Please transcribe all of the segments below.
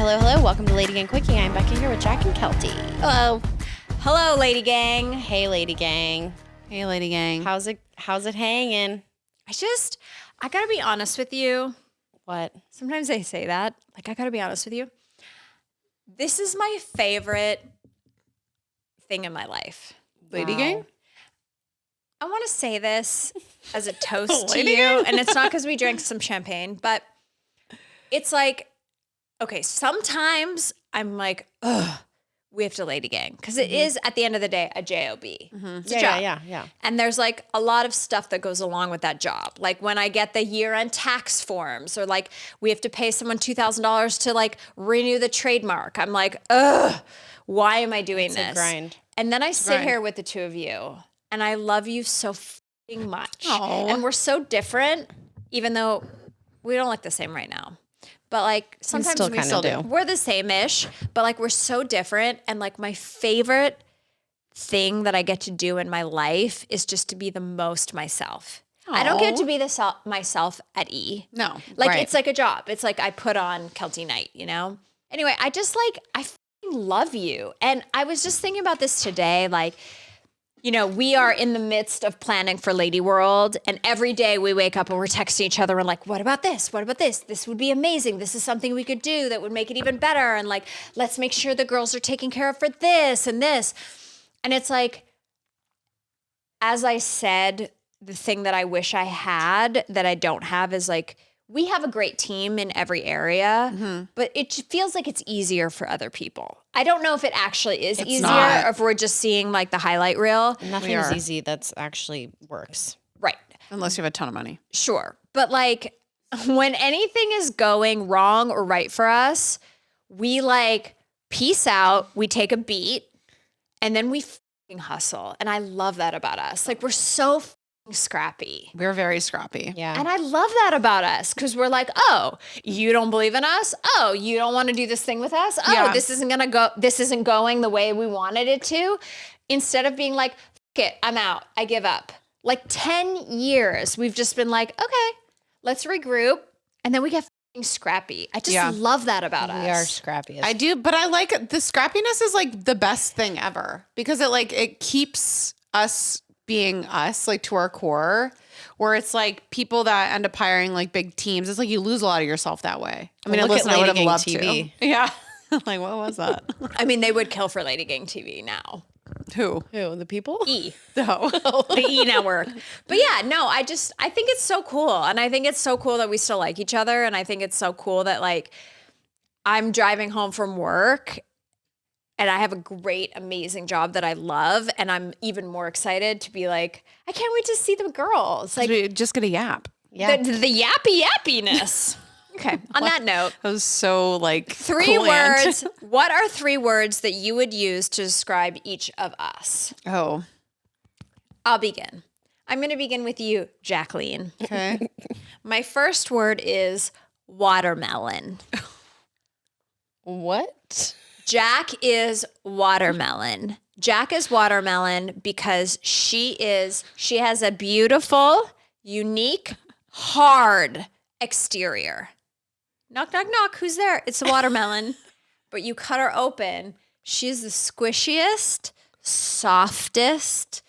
Hello. Welcome to LadyGang Quickie. I'm Becky here with Jack and Kelty. Hello. Hello, LadyGang. Hey, LadyGang. Hey, LadyGang. How's it hanging? I gotta be honest with you. What? Sometimes I say that. Like, I gotta be honest with you. This is my favorite thing in my life. LadyGang? I want to say this as a toast to you. And it's not because we drank some champagne, but it's like, okay, sometimes I'm like, ugh, we have to LadyGang. Because it is, at the end of the day, a job. It's a job. Yeah. And there's like a lot of stuff that goes along with that job. Like when I get the year-end tax forms, or like we have to pay someone $2,000 to like renew the trademark. I'm like, ugh, why am I doing this? It's a grind. And then I sit here with the two of you, and I love you so fucking much. Aww. And we're so different, even though we don't look the same right now. But like sometimes we still do. We're the same-ish, but like we're so different. And like my favorite thing that I get to do in my life is just to be the most myself. Aww. I don't get to be myself at E. No. Like right. it's like a job. It's like I put on Kelty night, you know? Anyway, I fucking love you. And I was just thinking about this today, like, you know, we are in the midst of planning for Lady World, and every day we wake up and we're texting each other and like, what about this? What about this? This would be amazing. This is something we could do that would make it even better. And like, let's make sure the girls are taken care of for this and this. And it's like, as I said, the thing that I wish I had that I don't have is like, we have a great team in every area, but it feels like it's easier for other people. I don't know if it actually is easier not. or if we're just seeing like the highlight reel. Nothing is easy that's actually works. Right. Unless you have a ton of money. Sure. But like when anything is going wrong or right for us, we like peace out, we take a beat, and then we fucking hustle. And I love that about us. Like we're so scrappy. We're very scrappy. Yeah. And I love that about us because we're like, oh, you don't believe in us? Oh, you don't want to do this thing with us? Oh, Yeah. this isn't going the way we wanted it to. Instead of being like, fuck it, I'm out, I give up. Like 10 years, we've just been like, okay, let's regroup. And then we get fucking scrappy. I just love that about us. We are scrappy. I do, but I like the scrappiness is like the best thing ever because it keeps us being us, like to our core, where it's like people that end up hiring like big teams. It's like you lose a lot of yourself that way. I mean, Look listen, at I would have LadyGang loved TV. to. Yeah. Like, what was that? I mean, they would kill for LadyGang TV now. Who? The people? E. No. The E network. But yeah, no, I think it's so cool. And I think it's so cool that we still like each other. And I think it's so cool that like I'm driving home from work and I have a great, amazing job that I love. And I'm even more excited to be like, I can't wait to see the girls. Like We just get a yap. Yeah. the yappiness. Okay. On that note, That was so like 3 coolant. words. What are 3 words that you would use to describe each of us? Oh, I'll begin. I'm going to begin with you, Jacqueline. okay. My first word is watermelon. What? Jack is watermelon. Jack is watermelon because she has a beautiful, unique, hard exterior. Knock, knock, knock. Who's there? It's a watermelon. But you cut her open. She's the squishiest, softest,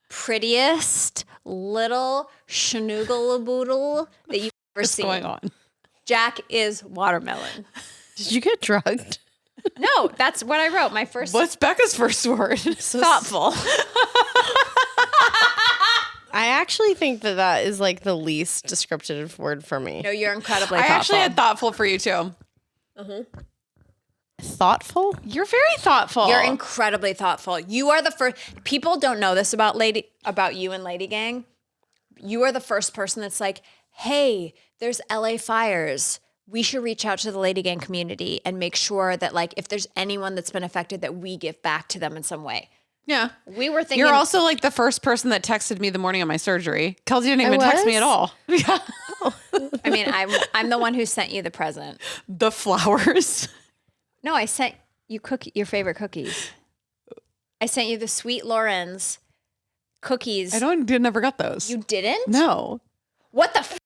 prettiest little schnoogalaboodle that you've ever What's seen. going on? Jack is watermelon. Did you get drugged? No, that's what I wrote. My first What's Becca's first word? thoughtful. I actually think that is like the least descriptive word for me. No, you're incredibly I thoughtful. actually had thoughtful for you too. Thoughtful? You're very thoughtful. You're incredibly thoughtful. You are the first. People don't know this about you and LadyGang. You are the first person that's like, hey, there's LA fires. We should reach out to the LadyGang community and make sure that like if there's anyone that's been affected that we give back to them in some way. Yeah. We were thinking. You're also like the first person that texted me the morning of my surgery. Kelsey didn't even text me was? at all. Yeah. I mean, I'm the one who sent you the present. The flowers. No, I sent you your favorite cookies. I sent you the Sweet Loren's cookies. I never got those. You didn't? No. What the f***?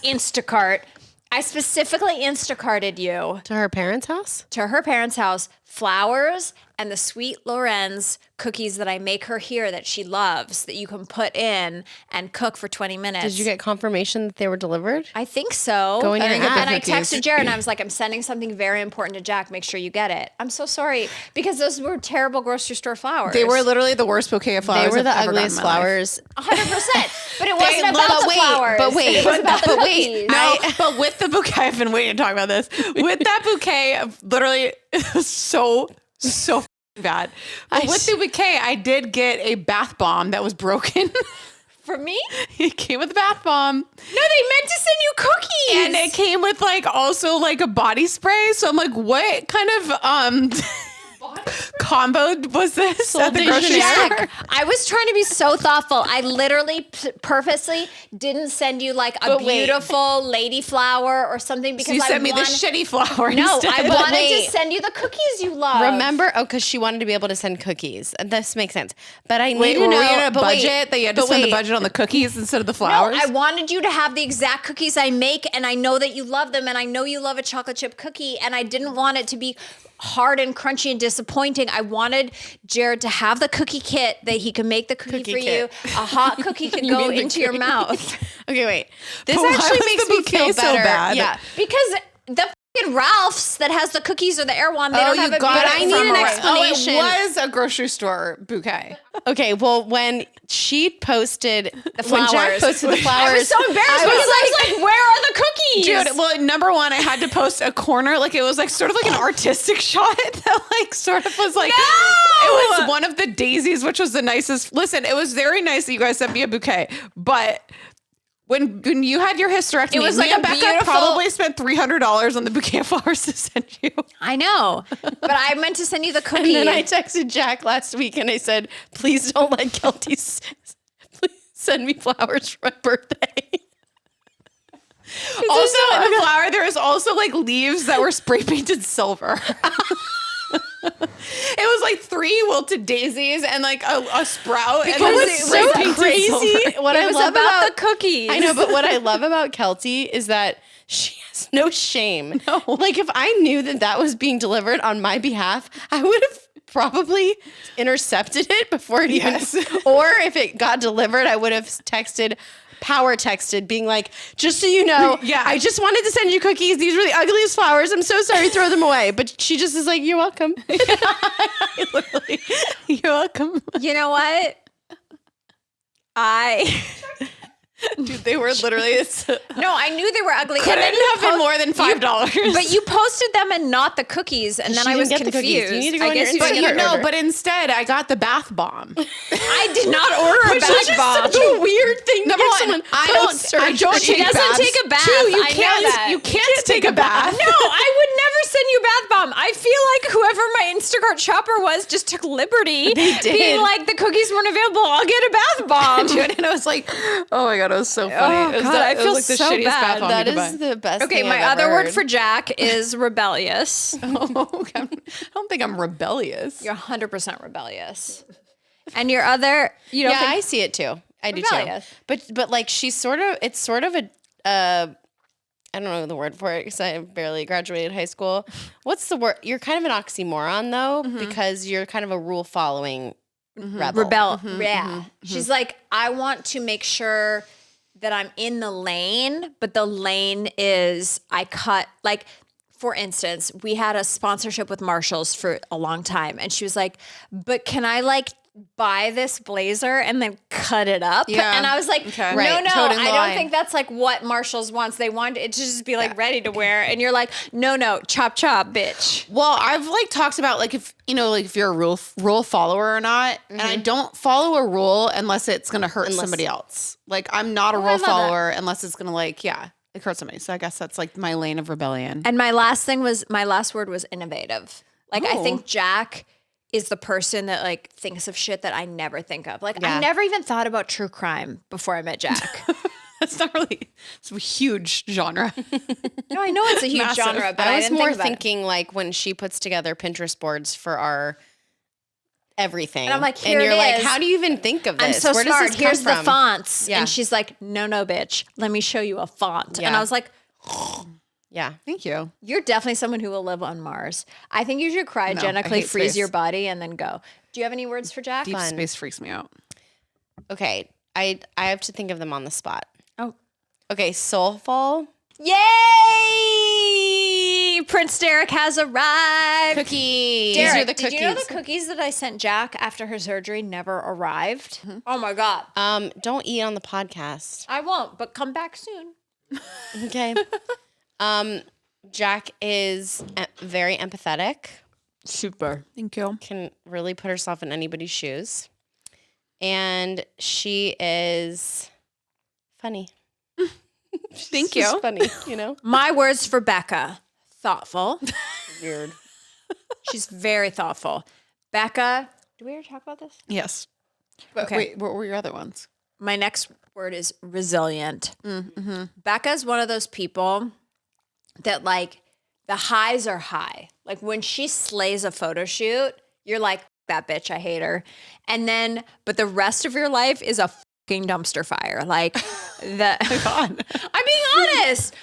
Instacart. I specifically Instacarted you To her parents' house? to her parents' house, flowers and the sweet Lorenz cookies that I make her here that she loves that you can put in and cook for 20 minutes. Did you get confirmation that they were delivered? I think so. Go in your and app. I Cookies. texted Jared and I was like, I'm sending something very important to Jack. Make sure you get it. I'm so sorry because those were terrible grocery store flowers. They were literally the worst bouquet of flowers. They were the I've ever gotten in ugliest my life. flowers. 100%. But it wasn't about the flowers. But wait, it was about the cookies. No, but with the bouquet, I've been waiting to talk about this. With that bouquet, literally, it was so bad. But with the bouquet, I did get a bath bomb that was broken. For me? It came with a bath bomb. No, they meant to send you cookies. And it came with also a body spray. So I'm like, what kind of combo was this at the grocery store? Jack, I was trying to be so thoughtful. I literally purposely didn't send you like a But wait. beautiful lady flower or something because You I sent me the wanted- shitty flower No, instead. I wanted wait. to send you the cookies you love. Remember? Oh, because she wanted to be able to send cookies. And this makes sense. But I need Wait, to were know. we in a but wait, budget that you had to but spend the wait. budget on the cookies instead of the No, flowers? I wanted you to have the exact cookies I make, and I know that you love them, and I know you love a chocolate chip cookie, and I didn't want it to be hard and crunchy and disappointing. I wanted Jared to have the cookie kit that he could make the cookie Cookie for kit. you. A hot cookie could go mean the into your cookie? mouth. Okay, wait. This But why actually was makes the me bouquet feel so better. bad? Yeah. Because the fucking Ralph's that has the cookies or the Erewhon, they don't have a got beauty I need from an a- explanation. Oh, it was a grocery store bouquet. Okay, well, when she posted The when Jack flowers. posted the flowers, I was so embarrassed because I was like, where are the cookies? Dude, well, number one, I had to post a corner. It was sort of like an artistic shot that sort of was like, it was one of the daisies, which was the nicest. Listen, it was very nice that you guys sent me a bouquet, but when you had your hysterectomy, It was me like and a Becca beautiful- probably spent $300 on the bouquet of flowers to send you. I know, but I meant to send you the and cookie. then I texted Jack last week and I said, please don't let Kelty please send me flowers for my birthday. Also, in the flower, there was also leaves that were spray painted silver. It was 3 wilted daisies and a sprout. And then What's spray so painted crazy, silver. what it I was love about the cookies. I know, but what I love about Kelty is that she has no shame. No. If I knew that was being delivered on my behalf, I would have probably intercepted it before it Yes. even, or if it got delivered, I would have power texted being like, just so you know, Yeah. I just wanted to send you cookies. These were the ugliest flowers. I'm so sorry, throw them away. But she just is like, you're welcome. Literally. You're welcome. You know what? Dude, they were literally. No, I knew they were ugly. Couldn't and then you have been more than $5. But you posted them and not the cookies, and then She I was didn't get the cookies. confused. You need to go I on your guess you Instagram. didn't But order. But instead, I got the bath bomb. I did not order a Which is bath just bomb. such a weird thing to Number give one, someone. I post don't search. She take doesn't baths. take a bath. Two, you I know can't. that. You can't take a bath. No, I would never send you a bath bomb. I feel like whoever my Instacart shopper was just took liberty did. being like, the cookies weren't available. I'll get a bath bomb. Dude, and I was like, oh my God, it was so funny. Oh, It was God, the- I it was feel like the so shittiest bad. bath bomb That you could is buy. the best Okay, thing my I've other ever word heard. for Jack is rebellious. Oh, I don't think I'm rebellious. You're 100% rebellious. And your other, you know, Yeah, I see it too. I do too. Rebellious. But she's sort of, it's sort of a, I don't know the word for it because I barely graduated high school. What's the word? You're kind of an oxymoron though, because you're kind of a rule following rebel. Yeah. She's like, I want to make sure that I'm in the lane, but the lane is I cut for instance, we had a sponsorship with Marshalls for a long time and she was like, but can I buy this blazer and then cut it up? Yeah. And I was like, Okay. no, Right. no, Toed in I don't line. think that's what Marshalls wants. They want it to just be ready to wear. And you're like, no, chop, bitch. Well, I've talked about if if you're a rule follower or not, and I don't follow a rule unless it's gonna hurt somebody else. I'm not a I rule love that. follower unless it's gonna it hurt somebody. So I guess that's my lane of rebellion. And my last word was innovative. I Oh. think Jack is the person that thinks of shit that I never think of. I Yeah. never even thought about true crime before I met Jack. That's not really it's a huge genre. No, I know it's a huge Massive. genre, but I I was didn't more think about it. thinking when she puts together Pinterest boards for our everything. And I'm like, here and you're it like, is. how do you even think of I'm this? so Where smart. does this come Here's the from? fonts. Yeah. And she's like, no, bitch. Let me show you a font. And Yeah. I was like, Yeah. Thank you. You're definitely someone who will live on Mars. I think you should cryogenically hate freeze space. your body and then go. Do you have any words for Jack? Deep Fun. space freaks me out. Okay. I have to think of them on the spot. Oh. Okay, soulful. Yay! Prince Derek has arrived. Cookies. Derek, These are the did you know the cookies. cookies that I sent Jack after her surgery never arrived? Oh my God. Don't eat on the podcast. I won't, but come back soon. Okay. Jack is very empathetic. Super. Thank you. Can really put herself in anybody's shoes. And she is funny. Thank She's you. funny, you know? My words for Becca. Thoughtful. Weird. She's very thoughtful. Becca, did we ever talk about this? Yes. Okay. Wait, what were your other ones? My next word is resilient. Becca's one of those people that like the highs are high. Like when she slays a photo shoot, you're like, that bitch, I hate her. And then, but the rest of your life is a fucking dumpster fire. Like I'm being honest.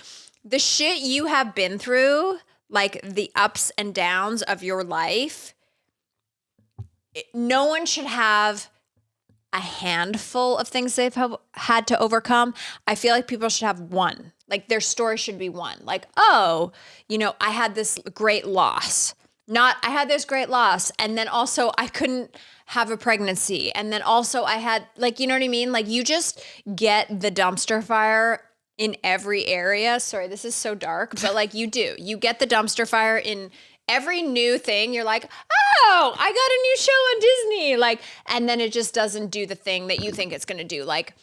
The shit you have been through, like the ups and downs of your life, no one should have a handful of things they've had to overcome. I feel like people should have one. Like their story should be one. Like, oh, you know, I had this great loss. Not I had this great loss. And then also I couldn't have a pregnancy. And then also I had, like, you know what I mean? Like you just get the dumpster fire in every area. Sorry, this is so dark, but like you do. You get the dumpster fire in every new thing. You're like, oh, I got a new show on Disney. Like, and then it just doesn't do the thing that you think it's going to do. Like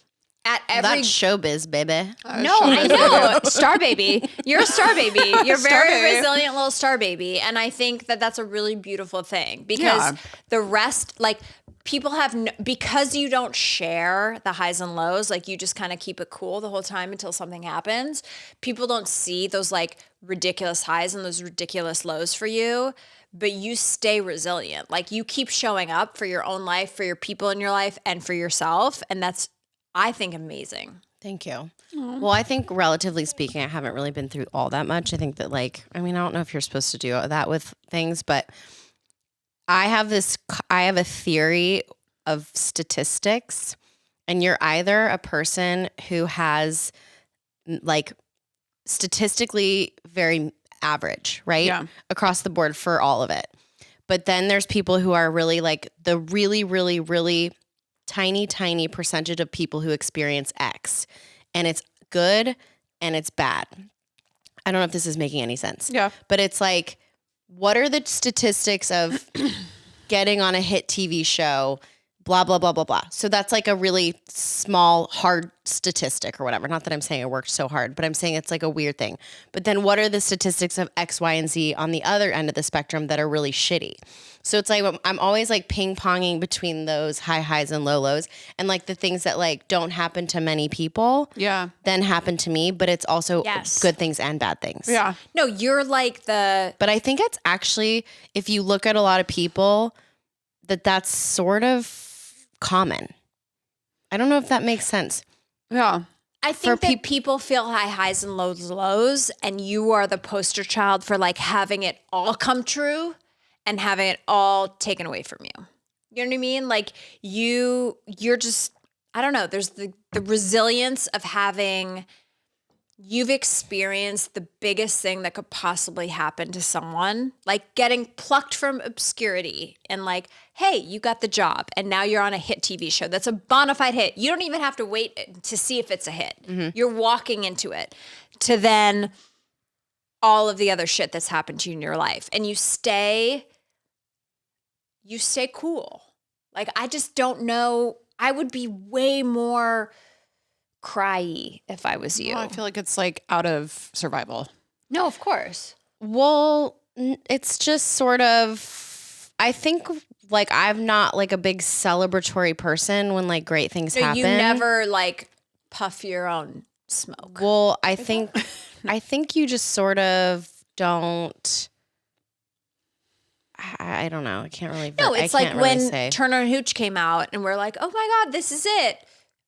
at every That's showbiz, baby. no, I know. Star baby. You're a star baby. You're Star very baby. resilient little star baby. And I think that that's a really beautiful thing because Yeah. the rest, like people have, because you don't share the highs and lows, like you just kind of keep it cool the whole time until something happens. People don't see those like ridiculous highs and those ridiculous lows for you, but you stay resilient. Like you keep showing up for your own life, for your people in your life, and for yourself. And that's, I think, amazing. Thank you. Well, I think relatively speaking, I haven't really been through all that much. I think that I don't know if you're supposed to do that with things, but I have a theory of statistics, and you're either a person who has like statistically very average, right? Yeah. Across the board for all of it. But then there's people who are really like the really, really, really tiny percentage of people who experience X, and it's good and it's bad. I don't know if this is making any sense. Yeah. But it's like, what are the statistics of getting on a hit TV show, blah, blah, blah, blah, blah. So that's like a really small, hard statistic or whatever. Not that I'm saying I worked so hard, but I'm saying it's like a weird thing. But then what are the statistics of X, Y, and Z on the other end of the spectrum that are really shitty? So it's like I'm always like ping-ponging between those high highs and low lows, and like the things that like don't happen to many people Yeah. then happen to me, but it's also Yes. good things and bad things. Yeah. No, you're like the, But I think it's actually, if you look at a lot of people, that's sort of common. I don't know if that makes sense. Yeah. I think that people feel high highs and lows, and you are the poster child for like having it all come true and having it all taken away from you. You know what I mean? Like you're just, I don't know. There's the resilience of having, you've experienced the biggest thing that could possibly happen to someone, like getting plucked from obscurity and like, hey, you got the job and now you're on a hit TV show. That's a bona fide hit. You don't even have to wait to see if it's a hit. You're walking into it, to then all of the other shit that's happened to you in your life. And you stay cool. Like, I just don't know. I would be way more cryy if I was you. Well, I feel like it's like out of survival. No, of course. Well, it's just sort of, I think like I'm not like a big celebratory person when like great things No, happen. you never like puff your own smoke. Well, I think you just sort of don't. I don't know. I can't really. No, it's I like can't really when say. Turner and Hooch came out and we're like, oh my God, this is it.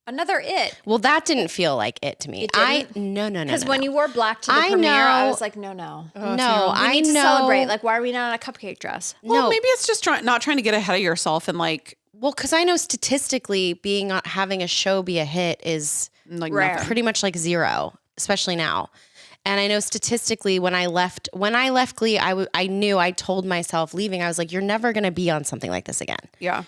Another it. Well, that didn't feel like it to me. It didn't? No. Because when you wore black to the I premiere, I know. was like, no. I We need to know. celebrate. Like, why are we not in a cupcake dress? Well, No. maybe it's just not trying to get ahead of yourself and like Well, because I know statistically having a show be a hit is Rare. nothing. pretty much like zero, especially now. And I know statistically when I left Glee, I knew, I told myself leaving, I was like, you're never going to be on something like this again. Yeah.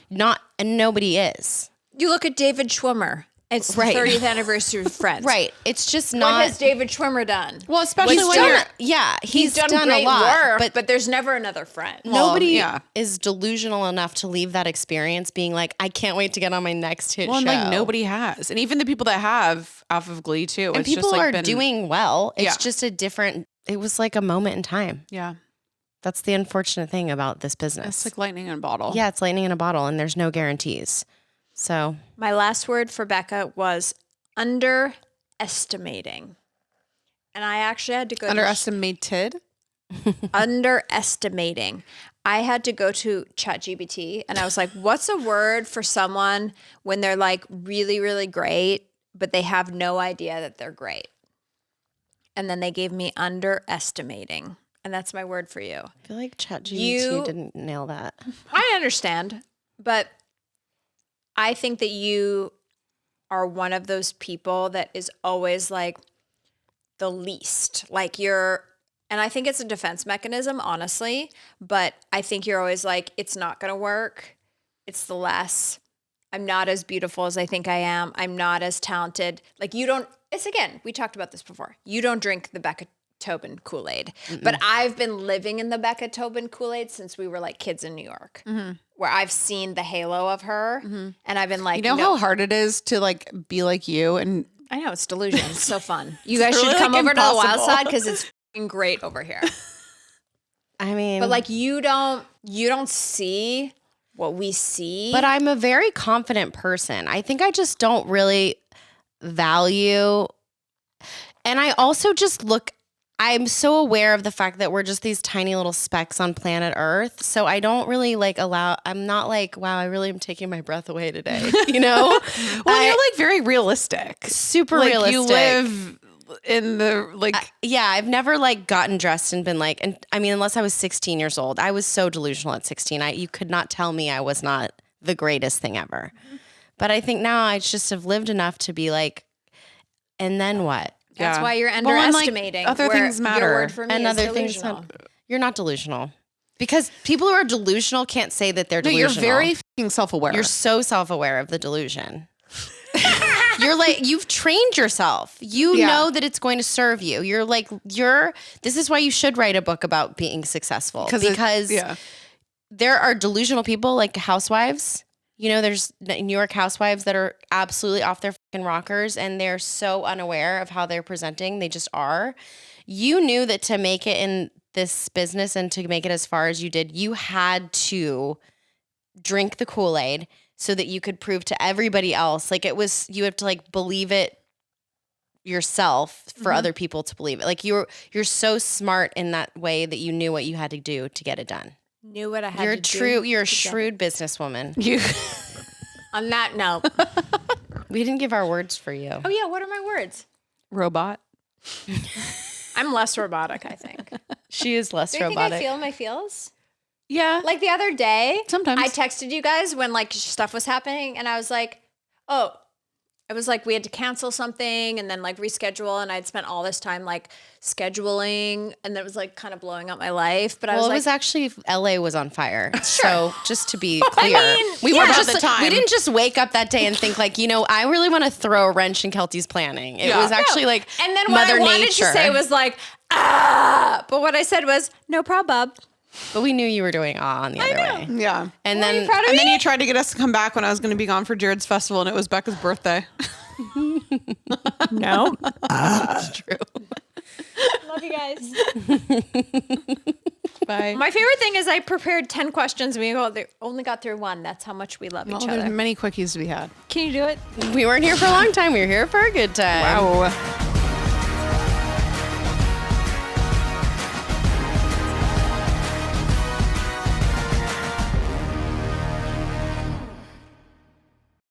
And nobody is. You look at David Schwimmer. It's the Right. 30th anniversary of Friends. Right. It's just What not. has David Schwimmer done? Well, especially He's when done you're it. Yeah, he's done great a lot. work, but there's never another Friend. Nobody yeah. is delusional enough to leave that experience being like, I can't wait to get on my next hit well, and show. like nobody has. And even the people that have off of Glee too. And it's people just like are doing well. It's Yeah. just it was like a moment in time. Yeah. That's the unfortunate thing about this business. It's like lightning in a bottle. Yeah, it's lightning in a bottle and there's no guarantees. So My last word for Becca was underestimating. And I actually had to go Underestimated. underestimating. I had to go to ChatGPT and I was like, what's a word for someone when they're like really, really great, but they have no idea that they're great? And then they gave me underestimating. And that's my word for you. I feel like ChatGPT You- didn't nail that. I understand, but I think that you are one of those people that is always like the least. Like and I think it's a defense mechanism, honestly, but I think you're always like, it's not going to work. It's the less. I'm not as beautiful as I think I am. I'm not as talented. Like again, we talked about this before. You don't drink the Becca Tobin Kool-Aid. But I've been living in the Becca Tobin Kool-Aid since we were like kids in New York, where I've seen the halo of her. And I've been like, You know how hard it is to like be like you and I know, it's delusion. It's so fun. You guys really, should come like, over to the wild impossible. side because it's f***ing great over here. I mean, But like you don't see what we see. but I'm a very confident person. I think I just don't really value. And I also just I'm so aware of the fact that we're just these tiny little specks on planet Earth. So I don't really I'm not like, wow, I really am taking my breath away today. You know? well, you're like very realistic. Super Like realistic. you live in the like Yeah, I've never like gotten dressed and been like, and I mean, unless I was 16 years old, I was so delusional at 16. You could not tell me I was not the greatest thing ever. But I think now I just have lived enough to be like, and then what? That's Yeah. why you're Well, and, like, underestimating. other where things matter. Your word for me And is other things, delusional. you're not delusional. Because people who are delusional can't say that they're no, you're delusional. very fucking self-aware. You're so self-aware of the delusion. You're like, you've trained yourself. You Yeah. know that it's going to serve you. This is why you should write a book about being successful. Because there are delusional people like housewives. You know, there's New York housewives that are absolutely off their fucking rockers and they're so unaware of how they're presenting. They just are. You knew that to make it in this business and to make it as far as you did, you had to drink the Kool-Aid so that you could prove to everybody else. Like you have to like believe it yourself for other people to believe it. Like you're so smart in that way that you knew what you had to do to get it done. Knew what I had You're to do. you're a shrewd businesswoman. you. On that note. We didn't give our words for you. Oh yeah, what are my words? Robot. I'm less robotic, I think. She is less Do you robotic. think I feel my feels? Yeah. Like the other day, Sometimes. I texted you guys when like stuff was happening and I was like, oh, it was like we had to cancel something and then like reschedule and I'd spent all this time like scheduling and that was like kind of blowing up my life. But I Well, was it like, was actually LA was on fire. So just to be clear, mean, we yeah. weren't At just the time. we didn't just wake up that day and think like, I really want to throw a wrench in Kelty's planning. It was actually like and then what Mother I wanted Nature. to say was like, but what I said was, no problem. But we knew you were doing on the other way. Yeah. And Are you then proud of And me? then you tried to get us to come back when I was going to be gone for Jared's festival, and it was Becca's birthday. No. it's true. Love you guys. Bye. My favorite thing is I prepared 10 questions and we only got through one. That's how much we love Well, each there's other. many quickies to be had. Can you do it? We weren't here for a long time. We were here for a good time. Wow.